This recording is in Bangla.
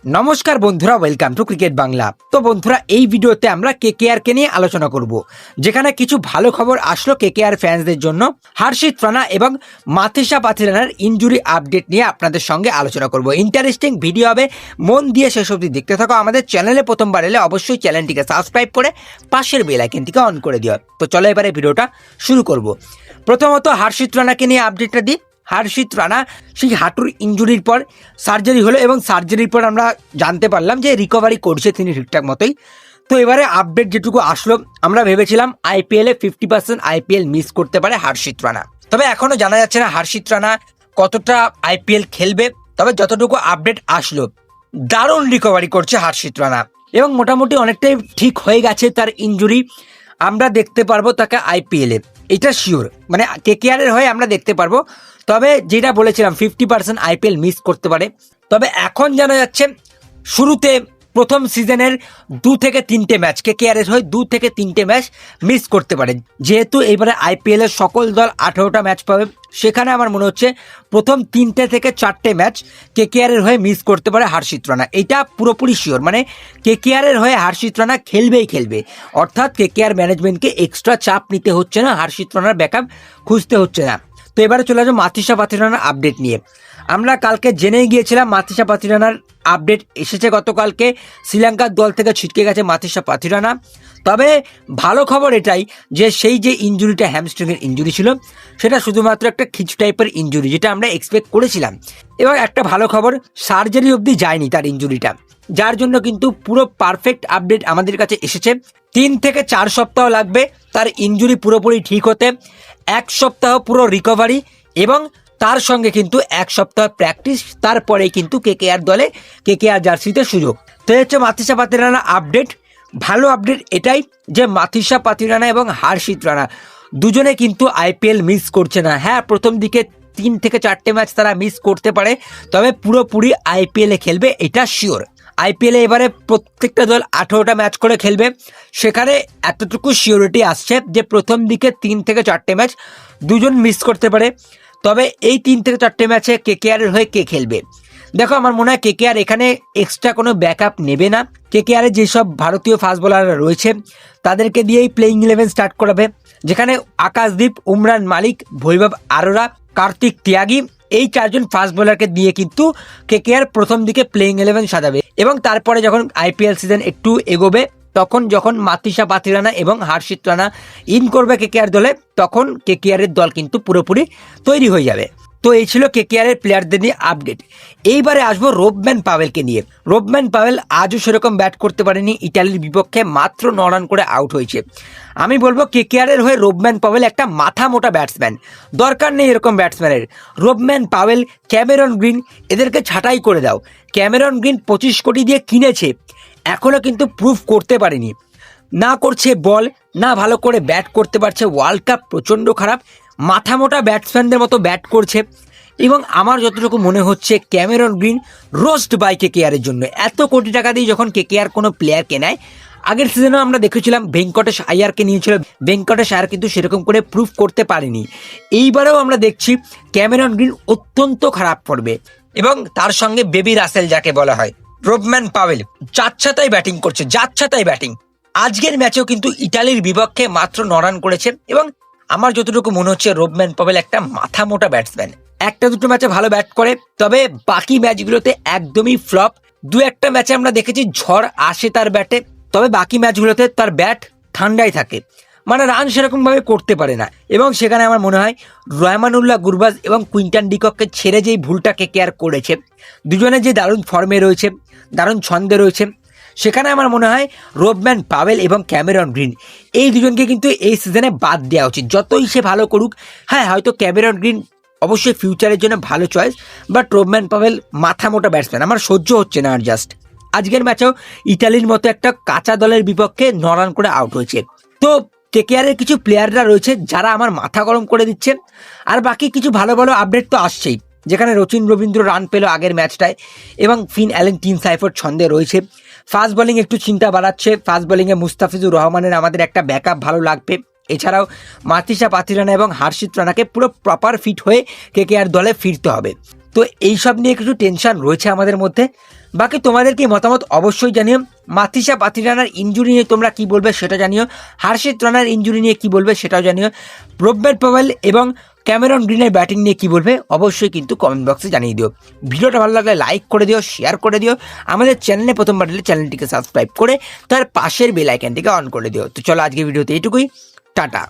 নমস্কার বন্ধুরা, ওয়েলকাম টু ক্রিকেট বাংলা। তো বন্ধুরা, এই ভিডিওতে আমরা কেকেআর কে নিয়ে আলোচনা করব, যেখানে কিছু ভালো খবর আসলো কেকেআর ফ্যান্সদের জন্য। হর্ষিত রানা এবং মাথিসা পাথিরানার ইনজুরি আপডেট নিয়ে আপনাদের সঙ্গে আলোচনা করব। ইন্টারেস্টিং ভিডিও হবে, মন দিয়ে শেষ অবধি দেখতে থাকো। আমাদের চ্যানেলে প্রথমবার এলে অবশ্যই চ্যানেলটিকে সাবস্ক্রাইব করে পাশের বেল আইকনটিকে অন করে দিও। তো চলো এবারে ভিডিওটা শুরু করব। প্রথমত হর্ষিত রানাকে নিয়ে আপডেটটা দিই। হর্ষিত রানা সেই হাঁটুর ইনজুরির পর সার্জারি হলো এবং সার্জারির পর আমরা জানতে পারলাম যে রিকভারি করছে তিনি ঠিকঠাক মতোই। তো এবারে আপডেট যেটুকু আসলো, আমরা ভেবেছিলাম আইপিএলে 50% আইপিএল মিস করতে পারে হর্ষিত রানা। তবে এখনো জানা যাচ্ছে না হর্ষিত রানা কতটা আইপিএল খেলবে। তবে যতটুকু আপডেট আসলো, দারুণ রিকভারি করছে হর্ষিত রানা এবং মোটামুটি অনেকটাই ঠিক হয়ে গেছে তার ইনজুরি। আমরা দেখতে পারবো তাকে আইপিএলে, এটা শিওর। মানে কেকেআর এর হয়ে আমরা দেখতে পারবো। তবে যেটা বলেছিলাম 50% আইপিএল মিস করতে পারে। তবে এখন জানা যাচ্ছে শুরুতে প্রথম সিজনের 2 থেকে 3টে ম্যাচ কেকেআর এর হয়ে 2 থেকে 3টে ম্যাচ মিস করতে পারে। যেহেতু এবারে আইপিএল এর সকল দল 18টা ম্যাচ পাবে, সেখানে আমার মনে হচ্ছে প্রথম 3টে থেকে 4টে ম্যাচ কেকেআর এর হয়ে মিস করতে পারে হর্ষিত রানা। এটা পুরোপুরি শিওর। মানে কেকেআর এর হয়ে হর্ষিত রানা খেলবেই খেলবে, অর্থাৎ কেকেআর ম্যানেজমেন্টকে এক্সট্রা চাপ নিতে হচ্ছে না, হর্ষিত রানার ব্যাকআপ খুঁজতে হচ্ছে না। তো এবারে চলে আসবো মাথিসা পাথিরানার আপডেট নিয়ে। আমরা কালকে জেনেই গিয়েছিলাম মাথিসা পাথিরানার আপডেট এসেছে গতকালকে। শ্রীলঙ্কার দল থেকে ছিটকে গেছে মাথিসা পাথিরানা। তবে ভালো খবর এটাই যে সেই যে ইনজুরিটা, হ্যামস্ট্রিংয়ের ইনজুরি ছিল, সেটা শুধুমাত্র একটা খিচ টাইপের ইনজুরি, যেটা আমরা এক্সপেক্ট করেছিলাম। এবং একটা ভালো খবর, সার্জারি অবধি যায়নি তার ইনজুরিটা, যার জন্য কিন্তু পুরো পারফেক্ট আপডেট আমাদের কাছে এসেছে। 3 থেকে 4 সপ্তাহ লাগবে তার ইনজুরি পুরোপুরি ঠিক হতে। 1 সপ্তাহ পুরো রিকভারি এবং তার সঙ্গে কিন্তু 1 সপ্তাহ প্র্যাকটিস, তারপরেই কিন্তু কেকেআর দলে কেকেআর জার্সিতে সুযোগ। তো হচ্ছে মাথিসা পাথিরানা আপডেট। ভালো আপডেট এটাই যে মাথিসা পাথিরানা এবং হর্ষিত রানা দুজনে কিন্তু আইপিএল মিস করছে না। হ্যাঁ, প্রথম দিকে 3 থেকে 4টে ম্যাচ তারা মিস করতে পারে, তবে পুরোপুরি আইপিএলে খেলবে, এটা শিওর। আইপিএলে এবারে প্রত্যেকটা দল 18টা ম্যাচ করে খেলবে। সেখানে এতটুকু শিওরিটি আসছে যে প্রথম দিকে 3 থেকে 4টে ম্যাচ দুজন মিস করতে পারে। তবে এই 3 থেকে 4টে ম্যাচে কেকেআর এর হয়ে কে খেলবে? দেখো, আমার মনে হয় কেকেআর এখানে এক্সট্রা কোনো ব্যাকআপ নেবে না। কেকেআর এর যেসব ভারতীয় ফাস্ট বোলাররা রয়েছে তাদেরকে দিয়েই প্লেইং 11 স্টার্ট করাবে, যেখানে আকাশদীপ, উমরান মালিক, বৈভব আরোরা, কার্তিক ত্যাগী, এই 4জন ফাস্ট বোলারকে দিয়ে কিন্তু কেকেআর প্রথম দিকে প্লেইং 11 সাজাবে। এবং তারপরে যখন আইপিএল সিজন একটু এগোবে, তখন যখন মাথিসা পাথিরানা এবং হর্ষিত রানা ইন করবে কেকেআর দলে, তখন কেকেআর এর দল কিন্তু পুরোপুরি তৈরি হয়ে যাবে। তো এই ছিল কেকেআর এর প্লেয়ারদের নিয়ে আপডেট। এইবারে আসবো রোবম্যান পাওয়েলকে নিয়ে। রোবম্যান পাওয়েল আজও সেরকম ব্যাট করতে পারেনি, ইটালির বিপক্ষে মাত্র 9 রান করে আউট হয়েছে। আমি বলবো কেকেআর এর হয়ে রোবম্যান পাওয়েল একটা মাথা মোটা ব্যাটসম্যান, দরকার নেই এরকম ব্যাটসম্যানের। রোবম্যান পাওয়েল, ক্যামেরন গ্রিন, এদেরকে ছাঁটাই করে দাও। ক্যামেরন গ্রিন 25 কোটি দিয়ে কিনেছে, এখনও কিন্তু প্রুফ করতে পারেনি। না করছে বল, না ভালো করে ব্যাট করতে পারছে। ওয়ার্ল্ড কাপ প্রচণ্ড খারাপ, মাথা মোটা ব্যাটসম্যানদের মতো ব্যাট করছে। এবং আমার যতটুকু মনে হচ্ছে ক্যামেরন গ্রিন রোস্ট বাই কেকেআরের জন্য। এত কোটি টাকা দিয়ে যখন কেকেআর কোনো প্লেয়ারকে নেয়, আগের সিজনেও আমরা দেখেছিলাম ভেঙ্কটেশ আয়ারকে নিয়েছিল, ভেঙ্কটেশ আয়ার কিন্তু সেরকম করে প্রুফ করতে পারেনি। এইবারেও আমরা দেখছি ক্যামেরন গ্রিন অত্যন্ত খারাপ করবে। এবং তার সঙ্গে বেবি রাসেল যাকে বলা হয়, রোবম্যান পাওয়েল যাচ্ছাতাই ব্যাটিং করছে, যাচ্ছাতাই ব্যাটিং। আজকের ম্যাচেও কিন্তু ইটালির বিপক্ষে মাত্র 9 রান করেছে। এবং আমার যতটুকু মনে হচ্ছে রোবম্যান পাওয়েল একটা মাথা মোটা ব্যাটসম্যান। 1-2 ম্যাচে ভালো ব্যাট করে, তবে বাকি ম্যাচগুলোতে একদমই ফ্লপ। 2-1টা ম্যাচে আমরা দেখেছি ঝড় আসে তার ব্যাটে, তবে বাকি ম্যাচগুলোতে তার ব্যাট ঠান্ডাই থাকে, মানে রান সেরকম ভাবে করতে পারে না। এবং সেখানে আমার মনে হয় রহমানুল্লাহ গুরবাজ এবং কুইন্টন ডিককে ছেড়ে যেই ভুলটা কেকেআর করেছে, দুজনে যে দারুণ ফর্মে রয়েছে, দারুণ ছন্দে রয়েছে, সেখানে আমার মনে হয় রোবম্যান পাওয়েল এবং ক্যামেরন গ্রিন এই দুজনকে কিন্তু এই সিজনে বাদ দেওয়া উচিত, যতই সে ভালো করুক। হ্যাঁ, হয়তো ক্যামেরন গ্রিন অবশ্যই ফিউচারের জন্য ভালো চয়েস, বাট রোবম্যান পাওয়েল মাথা মোটা ব্যাটসম্যান, আমার সহ্য হচ্ছে না আর জাস্ট। আজকের ম্যাচেও ইতালির মতো একটা কাঁচা দলের বিপক্ষে 9 রান করে আউট হয়েছে। তো কেকেআর এর কিছু প্লেয়াররা রয়েছে যারা আমার মাথা গরম করে দিচ্ছে। আর বাকি কিছু ভালো ভালো আপডেট তো আসছেই, যেখানে রচিন রবীন্দ্র রান পেল আগের ম্যাচটায় এবং ফিন অ্যালেন টিম সাইফার ছন্দে রয়েছে। ফাস্ট বোলিং একটু চিন্তা বাড়াচ্ছে, ফাস্ট বোলিংয়ে মুস্তাফিজুর রহমানের আমাদের একটা ব্যাকআপ ভালো লাগবে। এছাড়াও মাথিসা পাথিরানা এবং হর্ষিত রানাকে পুরো প্রপার ফিট হয়ে কেকেআর দলে ফিরতে হবে। তো এইসব নিয়ে কিছু টেনশন রয়েছে আমাদের মধ্যে। বাকি তোমাদের কি মতামত অবশ্যই জানিও। মাথিসা পাতিরানার ইনজুরি নিয়ে তোমরা কি বলবে সেটা জানিও। হার্ষিত রানার ইনজুরি নিয়ে কি বলবে সেটাও জানিও। রোববার্ট পাওয়েল এবং ক্যামেরন গ্রিনের ব্যাটিং নিয়ে কি বলবে অবশ্যই কিন্তু কমেন্ট বক্সে জানিয়ে দিও। ভিডিওটা ভালো লাগলে লাইক করে দিও, শেয়ার করে দিও। আমাদের চ্যানেলে প্রথমবার এলে চ্যানেলটিকে সাবস্ক্রাইব করে তার পাশের বেল আইকনটিকে অন করে দিও। তো চলো আজকে ভিডিওতে এইটুকুই, টাটা।